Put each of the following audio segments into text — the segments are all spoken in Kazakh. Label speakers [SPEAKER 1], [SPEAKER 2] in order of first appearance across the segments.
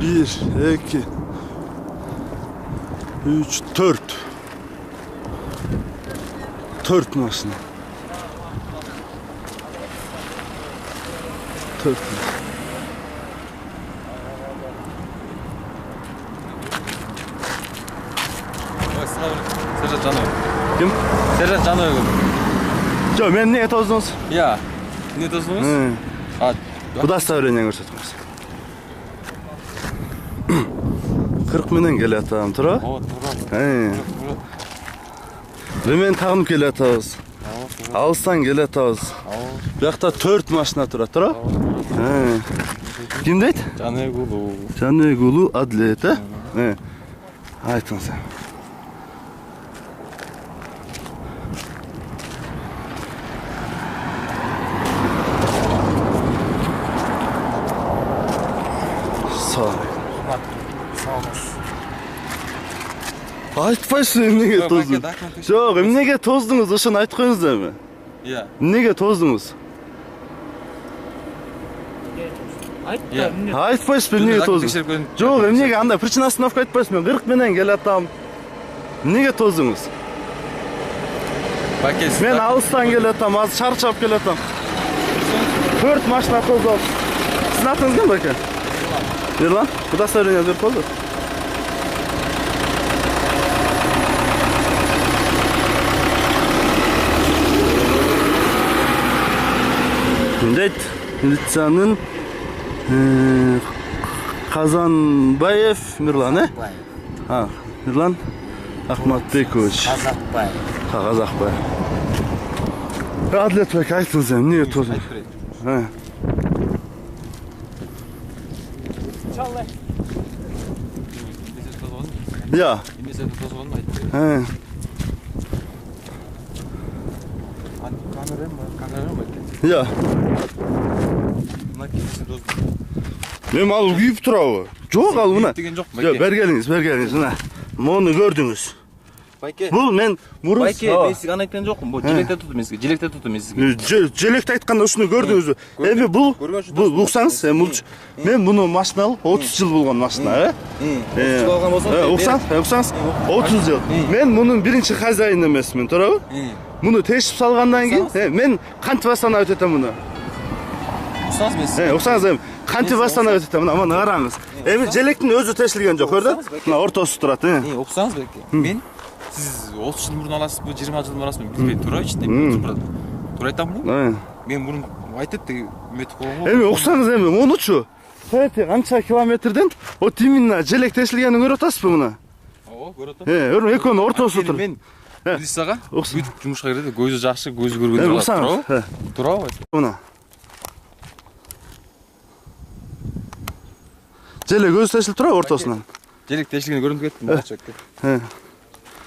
[SPEAKER 1] Bir, iki, üç, dört. Dört maşına. Dört maşına.
[SPEAKER 2] Serhat Canoyev.
[SPEAKER 1] Kim?
[SPEAKER 2] Serhat Canoyev.
[SPEAKER 1] Yok, men neye tozdunuz?
[SPEAKER 2] Ya. Ne tozdunuz?
[SPEAKER 1] Bu da öğrenyen göstertmez. 40 menen gelatam, tura?
[SPEAKER 2] O, tura.
[SPEAKER 1] Ve men tağınıp gelatağız. Alsan gelatağız. Bu yakta 4 maşına tura? Kim deydi?
[SPEAKER 2] Canoyev Gulu.
[SPEAKER 1] Canoyev Gulu Adlet, ha? Aytın sen. Sağ ol.
[SPEAKER 2] Sağ olasın.
[SPEAKER 1] Aytpaysiz emnege tozdunuz? Yok, emnege tozdunuz, oşunu aytkoyuңuz demi?
[SPEAKER 2] Ya.
[SPEAKER 1] Emnege tozdunuz? Aytpaysiz emnege tozdunuz? Yok, emnege anda причинасын aytpaysiz, men 40 menen gelatam. Emnege tozdunuz? Men alыстан gelatam, az çarçap gelatam. 4 maşina tozdum. Sizin atınız kim baka? Erlan, bu da söyleniyor, bir koldu. Deyt, militsiyanın Kazanbayev Mirlan, he? Ha, Mirlan Ahmatbekoviç.
[SPEAKER 3] Kazakbay.
[SPEAKER 1] Ha, Kazakbay. Adlet Bey, aytınız hem, niye tozdun? He. Ya. He. Ya. Men al kuyup turabı. Yok al buna. Yok, bergeliniz, mına. Onu gördünüz. Бұл мен мұрын...
[SPEAKER 2] Байке, мен сізге ана айтқан жоқпын, бұл желекте тұтым мен сізге.
[SPEAKER 1] Желекте айтқанда осыны көрдіңіз бі? Әбі бұл ұқсаңыз, мен бұны машина алып 30 жыл болған машина,
[SPEAKER 2] 30 жыл алған болсаң?
[SPEAKER 1] Ұқсаңыз, 30 жыл. Мен мұның бірінші хазайын емесмін, тұрабы? Мұны тешіп салғандан кейін, мен қантыбастан өтетем мұны.
[SPEAKER 2] Ұқсаңыз мен сізге?
[SPEAKER 1] Ұқсаңыз, қантыбастан өтетем, аман қараңыз. Әбі желектің өзі тешілген жоқ, көрді? Мына ортасы тұрады.
[SPEAKER 2] Ұқсаңыз бәке, мен siz 30 жыл бұрын аласыз ба, 20 жыл бұрын аласыз ба, білмей тұра іште. Тұра айтамын ғой? Мен бұрын айтып өтіп болған ғой.
[SPEAKER 1] Эми ұқсаңыз эми, онучу. Сәйте қанша километрден от именно желек тешілгенін көріп атасыз ба мұны?
[SPEAKER 2] О, көріп атамын.
[SPEAKER 1] Өрін екеуінің ортасы тұр.
[SPEAKER 2] Мен Лисаға бүйтіп жұмысқа кіреді, көзі жақсы, көзі көрген
[SPEAKER 1] тұрады.
[SPEAKER 2] Тұра ғой?
[SPEAKER 1] Мұна. Желек өзі тешіліп тұра ортасынан?
[SPEAKER 2] Желек тешілген көрініп кеттім, бақшы өтті.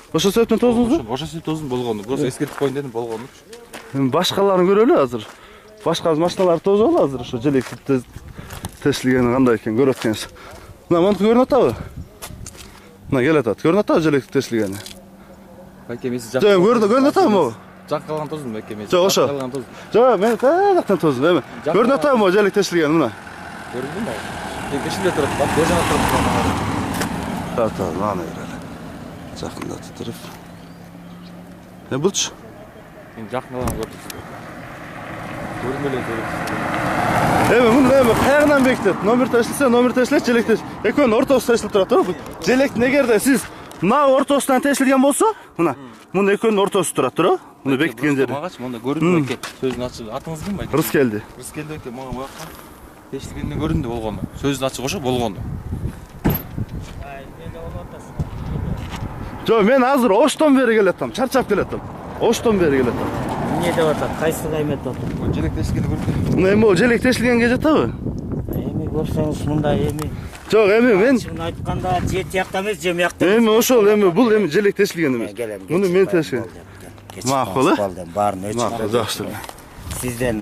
[SPEAKER 1] Ошо себептен тоздуңуз бу?
[SPEAKER 2] Ошо себептен тоздум болгону. Просто эскертип коюн дедим болгону.
[SPEAKER 1] Башкаларын көрөлү азыр. Башка машиналар тозолу азыр ошо желек тешилгени кандай экен көрүп аткенсиз. Мына монуку көрүнүп атабы? Мына келип атат. Көрүнүп атабы желек тешилгени?
[SPEAKER 2] Байке мен сиз
[SPEAKER 1] жак. Жок, көрүнүп атабы?
[SPEAKER 2] Жак калган тоздум байке мен.
[SPEAKER 1] Жок, ошо. Жок, мен таяктан тоздум эми. Көрүнүп атабы желек тешилгени мына?
[SPEAKER 2] Көрүндүм бай. Мен тешилбей туруп, бак бержана туруп.
[SPEAKER 1] Та, мана берели. Жақындатып. Не бұлчы?
[SPEAKER 2] Мен жақындалған көрдім. Көрмелі көрдім.
[SPEAKER 1] Эми, мұны эми қайғынан бекітеді. Номер тешілсе, номер тешілет, желек тешілет. Екеуін ортасы тешіліп тұрады. Желектің егерде сіз мына ортасынан тешілген болса, мұны екеуінің ортасы тұрады. Мұны бекіткен жері.
[SPEAKER 2] Мағаш, мұнда көрінді бәке. Сөзін ашып, атыңыз кім бәке?
[SPEAKER 1] Рыскелді.
[SPEAKER 2] Рыскелді бәке, маған бұяққа. Тешілгенде көрінді болғаны. Сөзін ашып қошы болғаны.
[SPEAKER 1] Жоқ, мен азыр оштон бері келеттім, чарчап келеттім. Оштон бері келеттім.
[SPEAKER 3] Не деп атат, қайсы қаймет отыр?
[SPEAKER 2] Желек тешілгенде көрінді.
[SPEAKER 1] Эми ол желек тешілгенге жатабы?
[SPEAKER 3] Эми көрсеңіз мында эми.
[SPEAKER 1] Жоқ, эми мен
[SPEAKER 3] айтқанда же тияқта емес, же мияқта.
[SPEAKER 1] Эми ошол, эми бул эми желек тешилген эмес. Муну мен тешилген. Макул,
[SPEAKER 3] Барын өчүп.
[SPEAKER 1] Макул, жакшы.
[SPEAKER 3] Сизден